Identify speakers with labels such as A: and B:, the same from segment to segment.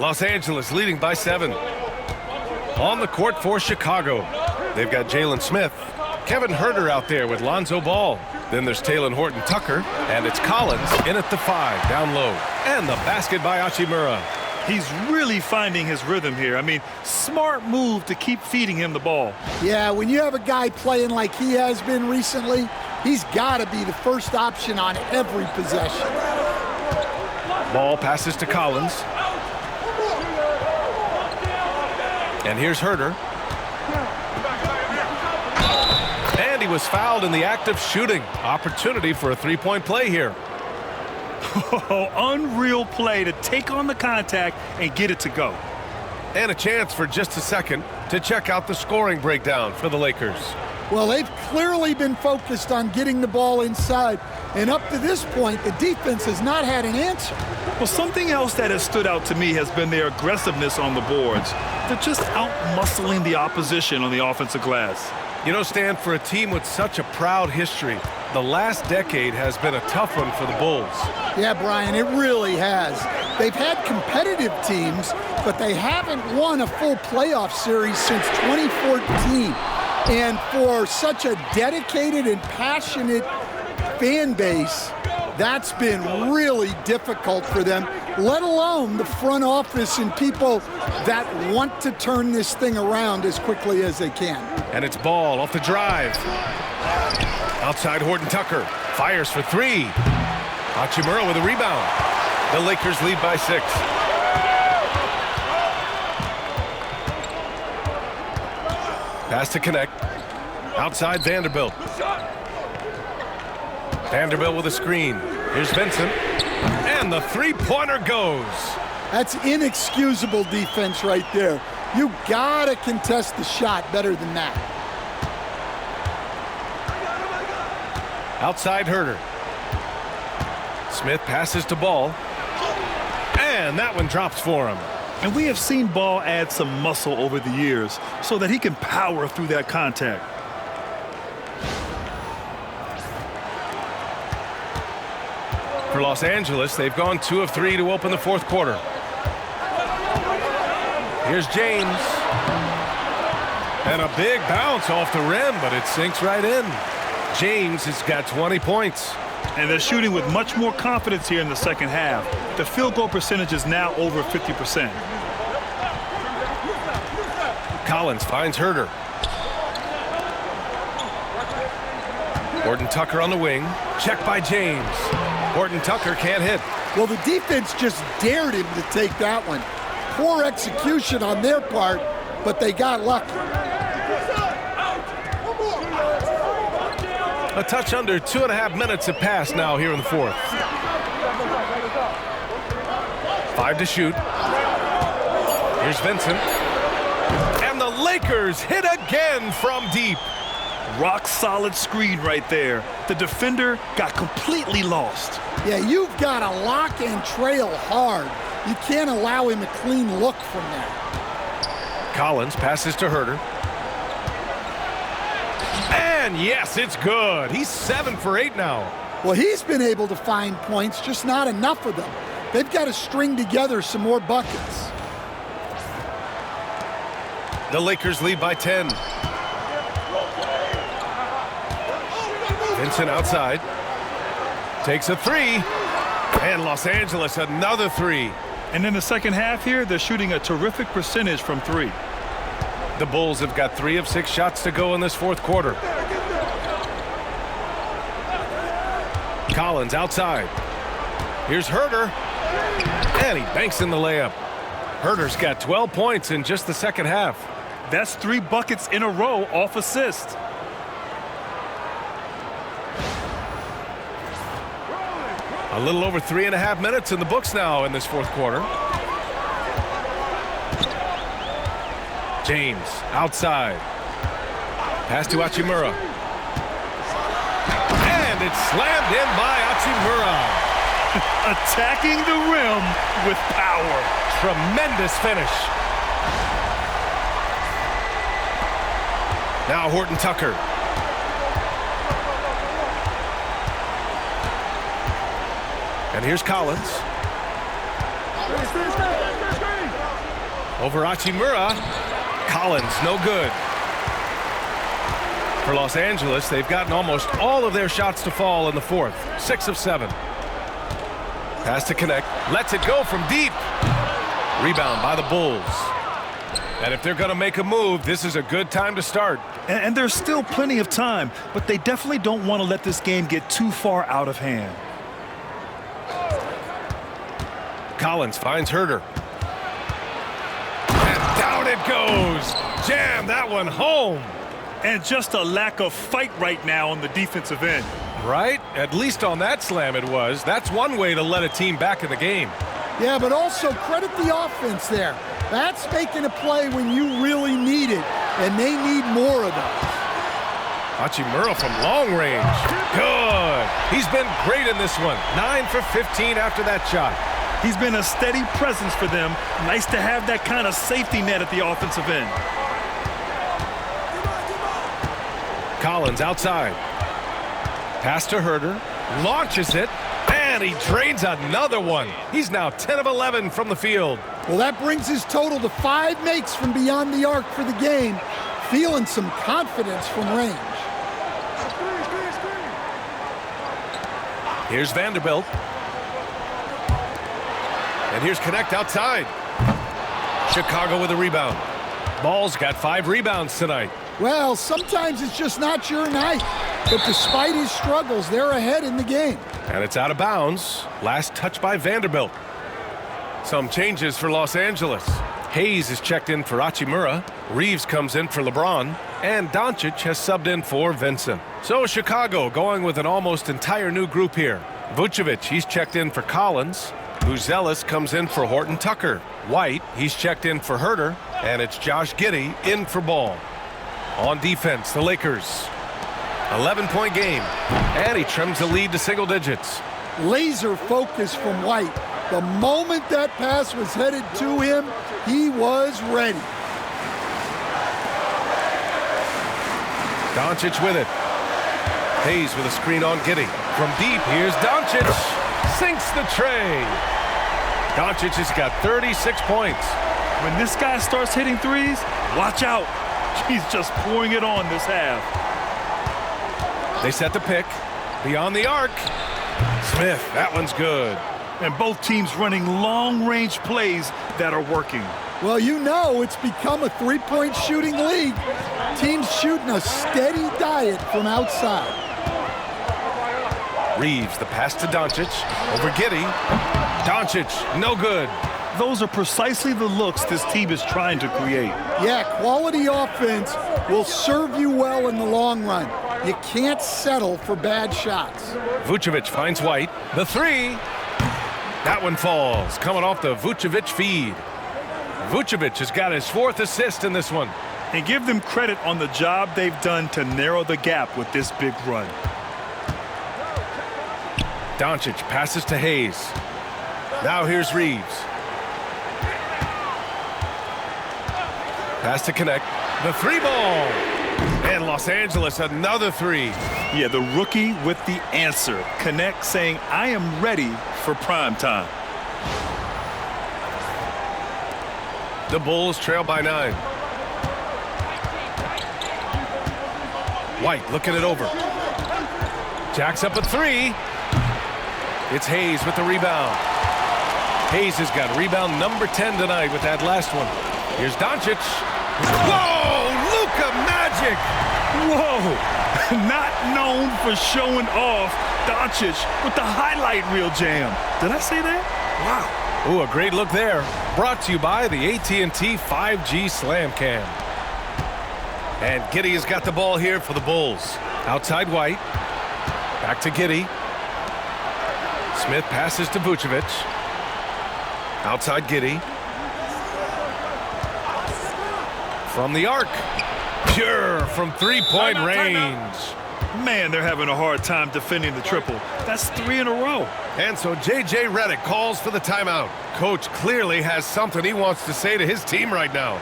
A: Los Angeles leading by 7. On the court for Chicago, they've got Jalen Smith, Kevin Huerter out there with Lonzo Ball. Then there's Talen Horton-Tucker, and it's Collins in at the 5, down low. And the basket by Hachimura.
B: He's really finding his rhythm here. I mean, smart move to keep feeding him the ball.
C: Yeah, when you have a guy playing like he has been recently, he's got to be the first option on every possession.
A: Ball passes to Collins. And here's Huerter. And he was fouled in the act of shooting. Opportunity for a three-point play here.
B: Oh, unreal play to take on the contact and get it to go.
A: And a chance for just a second to check out the scoring breakdown for the Lakers.
C: Well, they've clearly been focused on getting the ball inside. And up to this point, the defense has not had an answer.
B: Well, something else that has stood out to me has been their aggressiveness on the boards. They're just out-muscling the opposition on the offensive glass.
A: You know, Stan, for a team with such a proud history, the last decade has been a tough one for the Bulls.
C: Yeah, Brian, it really has. They've had competitive teams, but they haven't won a full playoff series since 2014. And for such a dedicated and passionate fan base, that's been really difficult for them, let alone the front office and people that want to turn this thing around as quickly as they can.
A: And it's Ball off the drive. Outside Horton-Tucker, fires for 3. Hachimura with a rebound. The Lakers lead by 6. Pass to connect. Outside Vanderbilt. Vanderbilt with a screen. Here's Vincent. And the three-pointer goes.
C: That's inexcusable defense right there. You gotta contest the shot better than that.
A: Outside Huerter. Smith passes to Ball. And that one drops for him.
B: And we have seen Ball add some muscle over the years so that he can power through that contact.
A: For Los Angeles, they've gone 2 of 3 to open the fourth quarter. Here's James. And a big bounce off the rim, but it sinks right in. James has got 20 points.
B: And they're shooting with much more confidence here in the second half. The field goal percentage is now over 50%.
A: Collins finds Huerter. Horton-Tucker on the wing. Checked by James. Horton-Tucker can't hit.
C: Well, the defense just dared him to take that one. Poor execution on their part, but they got lucky.
A: A touch under 2.5 minutes have passed now here in the fourth. 5 to shoot. Here's Vincent. And the Lakers hit again from deep.
B: Rock solid screen right there. The defender got completely lost.
C: Yeah, you've got to lock and trail hard. You can't allow him a clean look from that.
A: Collins passes to Huerter. And yes, it's good. He's 7 for 8 now.
C: Well, he's been able to find points, just not enough of them. They've got to string together some more buckets.
A: The Lakers lead by 10. Vincent outside. Takes a 3. And Los Angeles another 3.
B: And in the second half here, they're shooting a terrific percentage from 3.
A: The Bulls have got 3 of 6 shots to go in this fourth quarter. Collins outside. Here's Huerter. And he banks in the layup. Huerter's got 12 points in just the second half.
B: That's 3 buckets in a row off assist.
A: A little over 3.5 minutes in the books now in this fourth quarter. James outside. Pass to Hachimura. And it's slammed in by Hachimura.
B: Attacking the rim with power.
A: Tremendous finish. Now Horton-Tucker. And here's Collins. Over Hachimura. Collins, no good. For Los Angeles, they've gotten almost all of their shots to fall in the fourth. 6 of 7. Pass to connect. Lets it go from deep. Rebound by the Bulls. And if they're going to make a move, this is a good time to start.
B: And there's still plenty of time, but they definitely don't want to let this game get too far out of hand.
A: Collins finds Herder. And down it goes. Jam that one home.
B: And just a lack of fight right now on the defensive end.
A: Right? At least on that slam it was. That's one way to let a team back in the game.
C: Yeah, but also credit the offense there. That's making a play when you really need it, and they need more of those.
A: Hachimura from long range. Good. He's been great in this one. 9 for 15 after that shot.
B: He's been a steady presence for them. Nice to have that kind of safety net at the offensive end.
A: Collins outside. Pass to Herder. Launches it. And he drains another one. He's now 10 of 11 from the field.
C: Well, that brings his total to 5 makes from beyond the arc for the game. Feeling some confidence from range.
A: Here's Vanderbilt. And here's Connect outside. Chicago with a rebound. Ball's got 5 rebounds tonight.
C: Well, sometimes it's just not your night. But despite his struggles, they're ahead in the game.
A: And it's out of bounds. Last touch by Vanderbilt. Some changes for Los Angeles. Hayes is checked in for Hachimura. Reeves comes in for LeBron. And Doncic has subbed in for Vincent. So Chicago going with an almost entire new group here. Vucevic, he's checked in for Collins. Buzelis comes in for Horton Tucker. White, he's checked in for Herder. And it's Josh Giddey in for Ball. On defense, the Lakers. 11-point game. And he trims the lead to single digits.
C: Laser focus from White. The moment that pass was headed to him, he was ready.
A: Doncic with it. Hayes with a screen on Giddey. From deep, here's Doncic. Sinks the tray. Doncic has got 36 points.
B: When this guy starts hitting threes, watch out. He's just pouring it on this half.
A: They set the pick. Beyond the arc. Smith, that one's good.
B: And both teams running long-range plays that are working.
C: Well, you know it's become a three-point shooting league. Teams shooting a steady diet from outside.
A: Reeves, the pass to Doncic. Over Giddey. Doncic, no good.
B: Those are precisely the looks this team is trying to create.
C: Yeah, quality offense will serve you well in the long run. You can't settle for bad shots.
A: Vucevic finds White. The three. That one falls, coming off the Vucevic feed. Vucevic has got his 4th assist in this one.
B: And give them credit on the job they've done to narrow the gap with this big run.
A: Doncic passes to Hayes. Now here's Reeves. Pass to Connect. The 3-ball. And Los Angeles, another 3.
B: Yeah, the rookie with the answer. Connect saying, I am ready for prime time.
A: The Bulls trail by 9. White looking it over. Jacks up a 3. It's Hayes with the rebound. Hayes has got rebound number 10 tonight with that last one. Here's Doncic. Whoa, Luka Magic.
B: Whoa, not known for showing off. Doncic with the highlight reel jam. Did I say that? Wow.
A: Ooh, a great look there. Brought to you by the AT&T 5G Slam Cam. And Giddey has got the ball here for the Bulls. Outside White. Back to Giddey. Smith passes to Vucevic. Outside Giddey. From the arc. Pure from 3-point range.
B: Man, they're having a hard time defending the triple. That's 3 in a row.
A: And so J.J. Redick calls for the timeout. Coach clearly has something he wants to say to his team right now.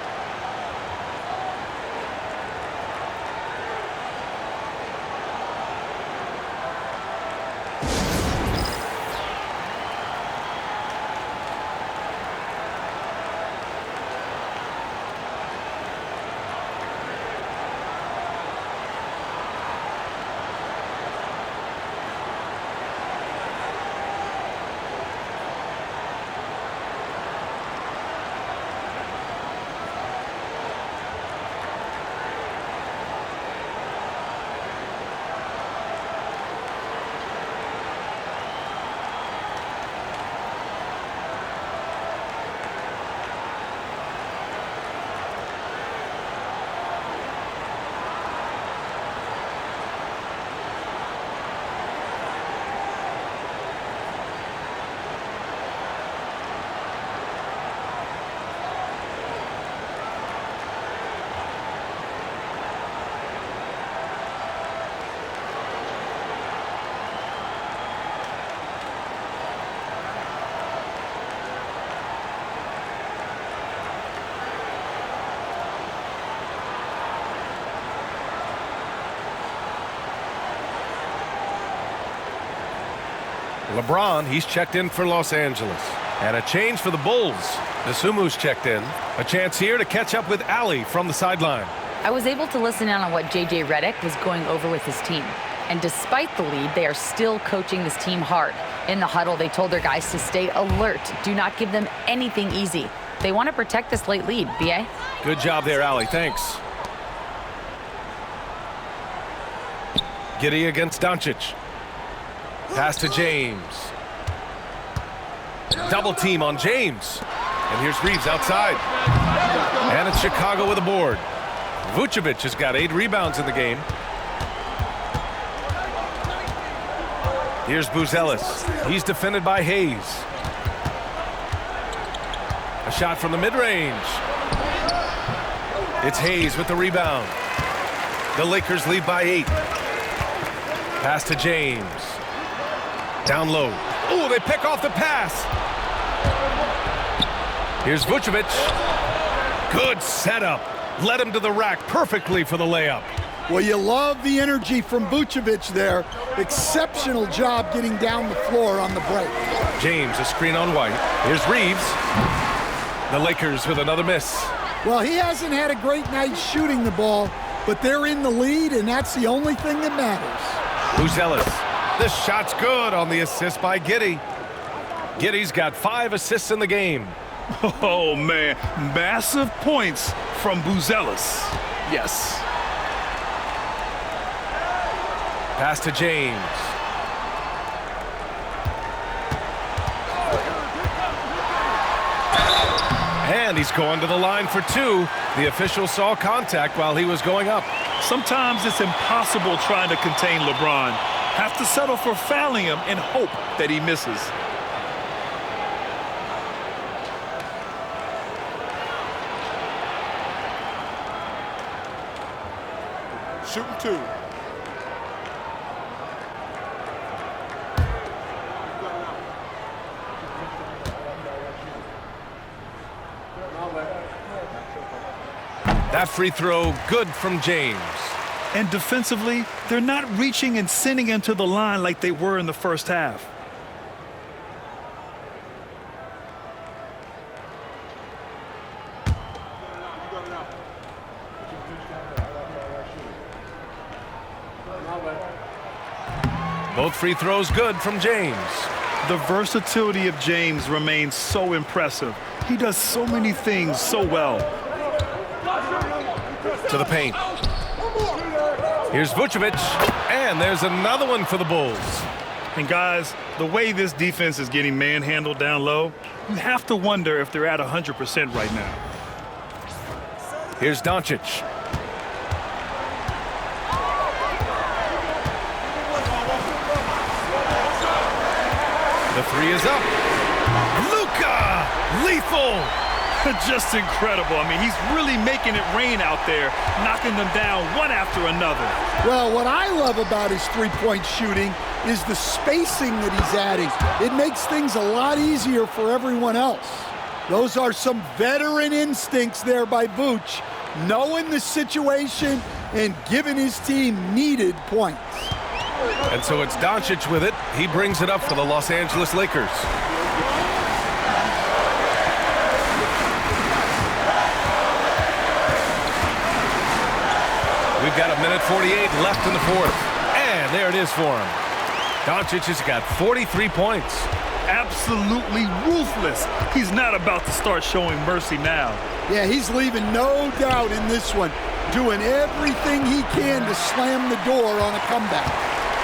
A: LeBron, he's checked in for Los Angeles. And a change for the Bulls. Nasumu's checked in. A chance here to catch up with Allie from the sideline.
D: I was able to listen in on what J.J. Redick was going over with his team. And despite the lead, they are still coaching this team hard. In the huddle, they told their guys to stay alert. Do not give them anything easy. They want to protect this late lead, B.A.
A: Good job there, Allie. Thanks. Giddey against Doncic. Pass to James. Double team on James. And here's Reeves outside. And it's Chicago with a board. Vucevic has got 8 rebounds in the game. Here's Buzelis. He's defended by Hayes. A shot from the mid-range. It's Hayes with the rebound. The Lakers lead by 8. Pass to James. Down low. Oh, they pick off the pass. Here's Vucevic. Good setup. Led him to the rack perfectly for the layup.
C: Well, you love the energy from Vucevic there. Exceptional job getting down the floor on the break.
A: James, a screen on White. Here's Reeves. The Lakers with another miss.
C: Well, he hasn't had a great night shooting the ball, but they're in the lead, and that's the only thing that matters.
A: Buzelis. This shot's good on the assist by Giddey. Giddey's got 5 assists in the game.
B: Oh, man. Massive points from Buzelis. Yes.
A: Pass to James. And he's going to the line for 2. The official saw contact while he was going up.
B: Sometimes it's impossible trying to contain LeBron. Have to settle for fouling him and hope that he misses.
E: Shooting 2.
A: That free throw, good from James.
B: And defensively, they're not reaching and sending him to the line like they were in the first half.
A: Both free throws good from James.
B: The versatility of James remains so impressive. He does so many things so well.
A: To the paint. Here's Vucevic, and there's another one for the Bulls.
B: And guys, the way this defense is getting manhandled down low, you have to wonder if they're at 100% right now.
A: Here's Doncic. The 3 is up. Luka! Lethal!
B: Just incredible. I mean, he's really making it rain out there, knocking them down one after another.
C: Well, what I love about his three-point shooting is the spacing that he's adding. It makes things a lot easier for everyone else. Those are some veteran instincts there by Vooch, knowing the situation and giving his team needed points.
A: And so it's Doncic with it. He brings it up for the Los Angeles Lakers. We've got 1:48 left in the 4th. And there it is for him. Doncic has got 43 points.
B: Absolutely ruthless. He's not about to start showing mercy now.
C: Yeah, he's leaving no doubt in this one, doing everything he can to slam the door on a comeback.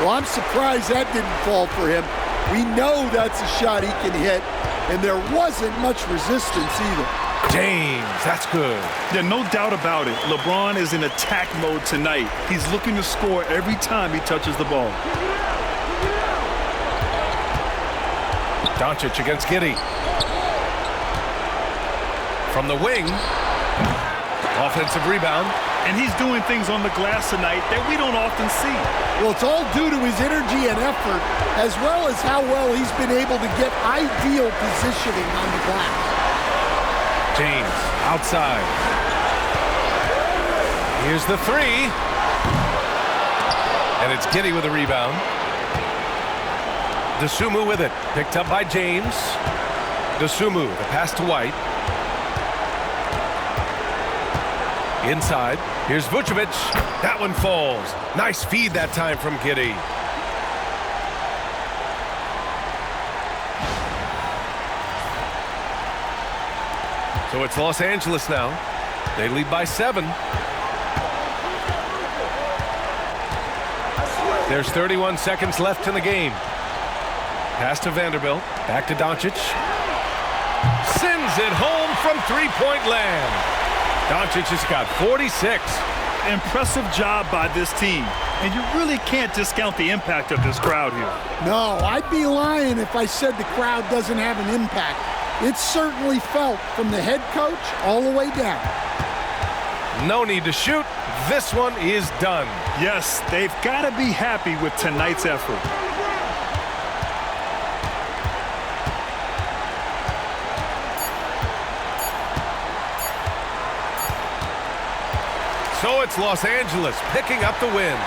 C: Well, I'm surprised that didn't fall for him. We know that's a shot he can hit, and there wasn't much resistance either.
A: James, that's good.
B: Yeah, no doubt about it. LeBron is in attack mode tonight. He's looking to score every time he touches the ball.
A: Doncic against Giddey. From the wing. Offensive rebound.
B: And he's doing things on the glass tonight that we don't often see.
C: Well, it's all due to his energy and effort, as well as how well he's been able to get ideal positioning on the glass.
A: James, outside. Here's the 3. And it's Giddey with a rebound. DeSumo with it. Picked up by James. DeSumo, the pass to White. Inside. Here's Vucevic. That one falls. Nice feed that time from Giddey. So it's Los Angeles now. They lead by 7. There's 31 seconds left in the game. Pass to Vanderbilt. Back to Doncic. Sends it home from three-point land. Doncic has got 46.
B: Impressive job by this team. And you really can't discount the impact of this crowd here.
C: No, I'd be lying if I said the crowd doesn't have an impact. It's certainly felt from the head coach all the way down.
A: No need to shoot. This one is done.
B: Yes, they've got to be happy with tonight's effort.
A: So it's Los Angeles picking up the win.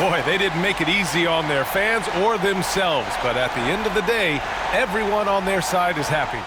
A: Boy, they didn't make it easy on their fans or themselves, but at the end of the day, everyone on their side is happy.